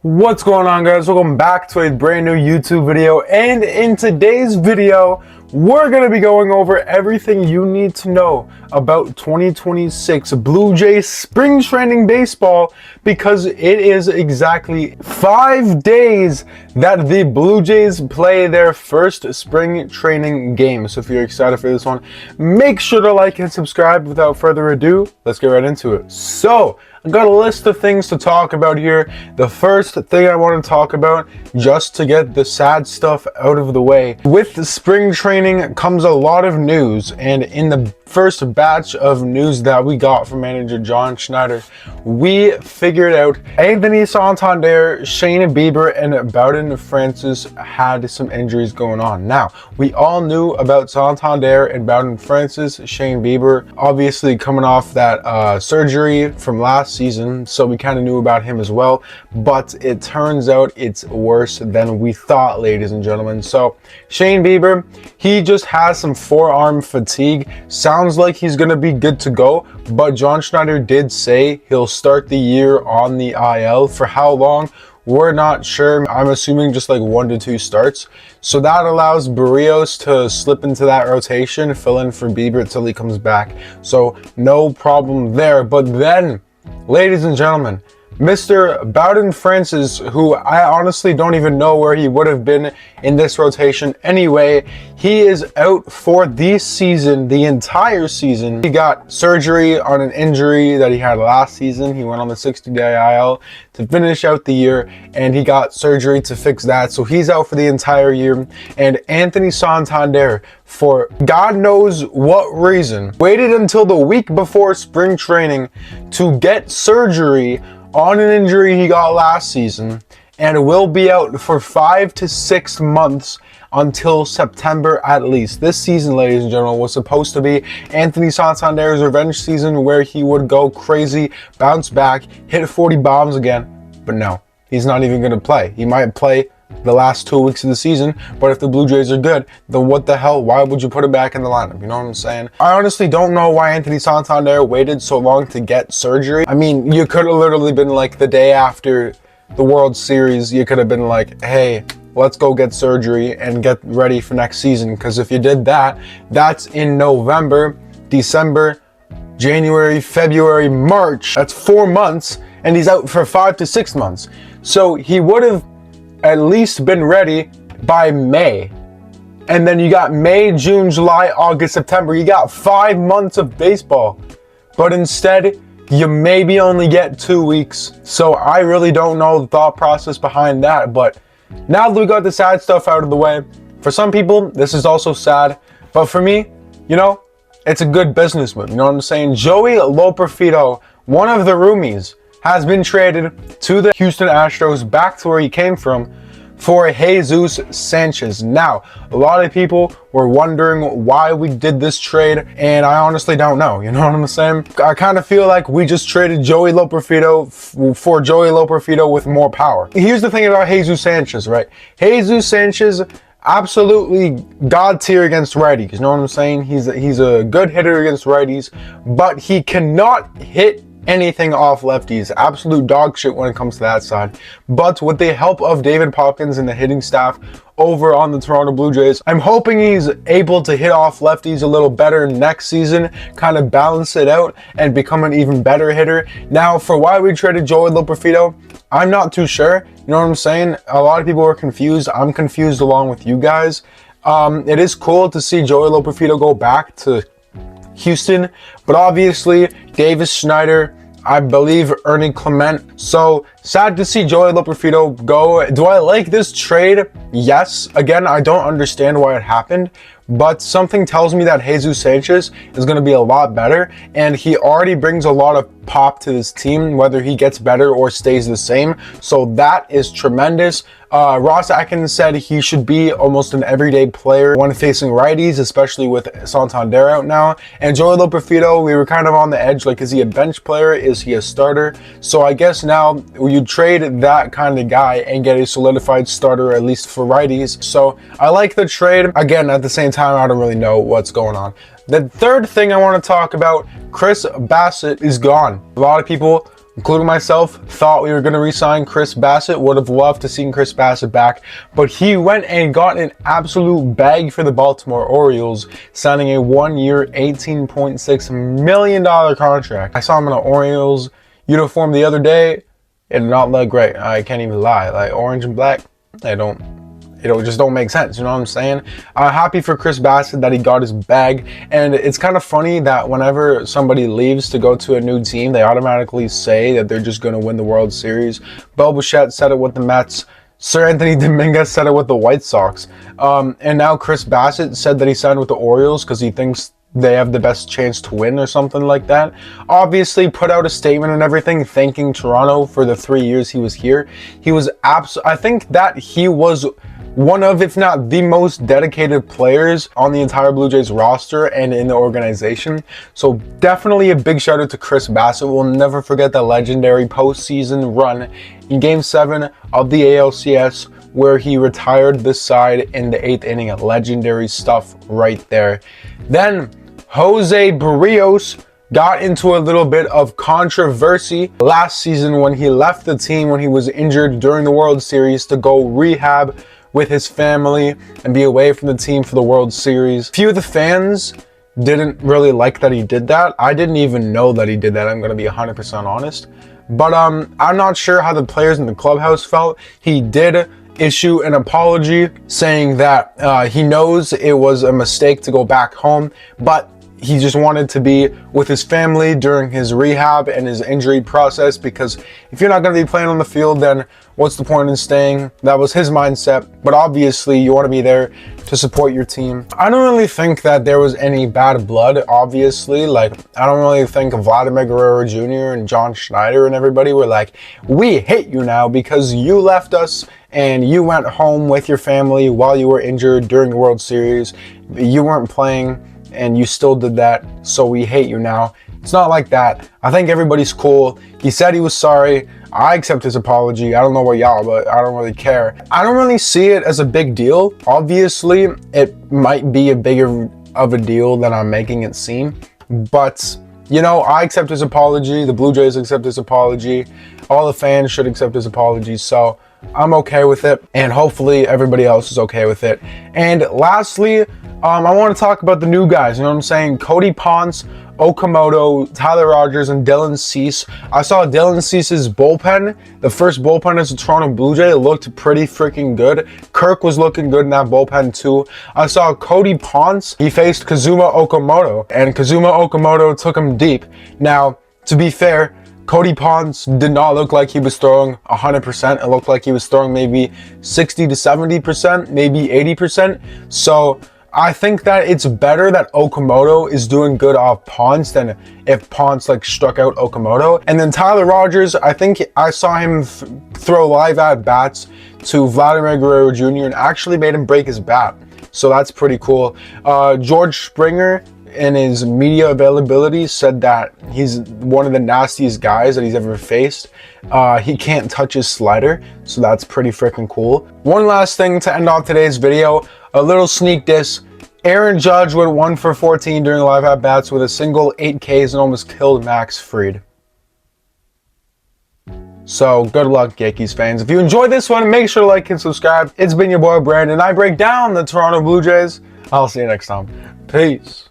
What's going on, guys? Welcome back to a brand new YouTube video, and in today's video we're going to be going over everything you need to know about 2026 Blue Jays spring training baseball, because it is exactly 5 days that the Blue Jays play their first spring training game. So if you're excited for this one, make sure to like and subscribe. Without further ado, let's get right into it. So I've got a list of things to talk about here. The first thing I want to talk about, just to get the sad stuff out of the way, with the spring training comes a lot of news, and in the first batch of news that we got from manager John Schneider, we figured out Anthony Santander, Shane Bieber, and Bowden Francis had some injuries going on. Now, we all knew about Santander and Bowden Francis. Shane Bieber obviously coming off that surgery from last season, so we kind of knew about him as well, but it turns out it's worse than we thought, ladies and gentlemen. So Shane Bieber, he just has some forearm fatigue. Sounds like he's going to be good to go, but John Schneider did say he'll start the year on the IL. For how long, we're not sure. I'm assuming just like 1 to 2 starts. So that allows Barrios to slip into that rotation, fill in for Bieber till he comes back. So no problem there. But then, ladies and gentlemen, Mr. Bowden Francis, who I honestly don't even know where he would have been in this rotation anyway, he is out for the season, the entire season. He got surgery on an injury that he had last season. He went on the 60-day IL to finish out the year, and he got surgery to fix that. So he's out for the entire year. And Anthony Santander, for God knows what reason, waited until the week before spring training to get surgery on an injury he got last season, and will be out for 5 to 6 months until September at least. This season, ladies and gentlemen, was supposed to be Anthony Santander's revenge season, where he would go crazy, bounce back, hit 40 bombs again. But no, he's not even going to play. He might play the last 2 weeks of the season, but if the Blue Jays are good, then what the hell, why would you put it back in the lineup? You know what I'm saying? I honestly don't know why Anthony Santander waited so long to get surgery. I mean, you could have literally been like the day after the World Series, you could have been like, hey, let's go get surgery and get ready for next season. Because if you did that, that's in November, December, January, February, March. That's 4 months, and he's out for 5 to 6 months. So he would have at least been ready by May. And then you got May, June, July, August, September. You got 5 months of baseball. But instead, you maybe only get 2 weeks. So I really don't know the thought process behind that. But now that we got the sad stuff out of the way, for some people, this is also sad. But for me, you know, it's a good business move. You know what I'm saying? Joey Loperfido, one of the roomies, has been traded to the Houston Astros, back to where he came from, for Jesus Sanchez. Now, a lot of people were wondering why we did this trade, and I honestly don't know. You know what I'm saying? I kind of feel like we just traded Joey Loperfido for Joey Loperfido with more power. Here's the thing about Jesus Sanchez, right? Jesus Sanchez, absolutely god tier against righties. You know what I'm saying? He's a good hitter against righties, but he cannot hit anything off lefties. Absolute dog shit when it comes to that side. But with the help of David Popkins and the hitting staff over on the Toronto Blue Jays, I'm hoping he's able to hit off lefties a little better next season, kind of balance it out and become an even better hitter. Now, for why we traded Joey Loperfido, I'm not too sure. You know what I'm saying? A lot of people are confused. I'm confused along with you guys. It is cool to see Joey Loperfido go back to Houston, but obviously Davis Schneider, I believe Ernie Clement. So sad to see Joey Loperfido go. Do I like this trade? Yes. Again, I don't understand why it happened, but something tells me that Jesus Sanchez is going to be a lot better, and he already brings a lot of pop to this team, whether he gets better or stays the same. So that is tremendous. Ross Atkins said he should be almost an everyday player when facing righties, especially with Santander out now. And Joey Loperfido, we were kind of on the edge, like, is he a bench player? Is he a starter? So I guess now you trade that kind of guy and get a solidified starter, at least for righties. So I like the trade. Again, at the same time, I don't really know what's going on. The third thing I want to talk about, Chris Bassitt is gone. A lot of people including myself, thought we were going to re-sign Chris Bassitt. Would have loved to see Chris Bassitt back, but he went and got an absolute bag for the Baltimore Orioles, signing a 1-year, $18.6 million contract. I saw him in an Orioles uniform the other day. It did not look great. I can't even lie. Like orange and black, it just don't make sense. You know what I'm saying? Happy for Chris Bassitt that he got his bag. And it's kind of funny that whenever somebody leaves to go to a new team, they automatically say that they're just going to win the World Series. Bo Bichette said it with the Mets. Sir Anthony Dominguez said it with the White Sox. And now Chris Bassitt said that he signed with the Orioles because he thinks they have the best chance to win or something like that. Obviously put out a statement and everything thanking Toronto for the 3 years he was here. He was I think that he was one of, if not the most dedicated players on the entire Blue Jays roster and in the organization. So definitely a big shout out to Chris Bassitt. We'll never forget the legendary postseason run in Game 7 of the ALCS where he retired this side in the 8th inning. Legendary stuff right there. Then Jose Barrios got into a little bit of controversy last season when he left the team when he was injured during the World Series to go rehab with his family and be away from the team for the World Series. Few of the fans didn't really like that he did that. I didn't even know that he did that. I'm going to be 100% honest. But I'm not sure how the players in the clubhouse felt. He did issue an apology saying that he knows it was a mistake to go back home, but he just wanted to be with his family during his rehab and his injury process, because if you're not going to be playing on the field, then what's the point in staying? That was his mindset, but obviously you want to be there to support your team. I don't really think that there was any bad blood, obviously. Like, I don't really think Vladimir Guerrero Jr. and John Schneider and everybody were like, we hate you now because you left us and you went home with your family while you were injured during the World Series. You weren't playing and you still did that, so we hate you now. It's not like that. I think everybody's cool. He said he was sorry. I accept his apology. I don't know about y'all, but I don't really care. I don't really see it as a big deal. Obviously, it might be a bigger of a deal than I'm making it seem, but you know, I accept his apology. The Blue Jays accept his apology. All the fans should accept his apology. So I'm okay with it, and hopefully everybody else is okay with it. And lastly, I want to talk about the new guys. You know what I'm saying? Cody Ponce, Okamoto, Tyler Rogers, and Dylan Cease. I saw Dylan Cease's bullpen. The first bullpen as a Toronto Blue Jay looked pretty freaking good. Kirk was looking good in that bullpen too. I saw Cody Ponce. He faced Kazuma Okamoto, and Kazuma Okamoto took him deep. Now, to be fair, Cody Ponce did not look like he was throwing 100%. It looked like he was throwing maybe 60 to 70%, maybe 80%. So I think that it's better that Okamoto is doing good off Ponce than if Ponce like struck out Okamoto. And then Tyler Rogers, I think I saw him throw live at bats to Vladimir Guerrero Jr. and actually made him break his bat. So that's pretty cool. George Springer, in his media availability, said that he's one of the nastiest guys that he's ever faced. He can't touch his slider, so that's pretty freaking cool. One last thing to end off today's video, a little sneak diss. Aaron Judge went 1 for 14 during live at-bats with a single, 8 Ks, and almost killed Max Fried. So good luck, Yankees fans. If you enjoyed this one, make sure to like and subscribe. It's been your boy Brandon. I break down the Toronto Blue Jays. I'll see you next time. Peace.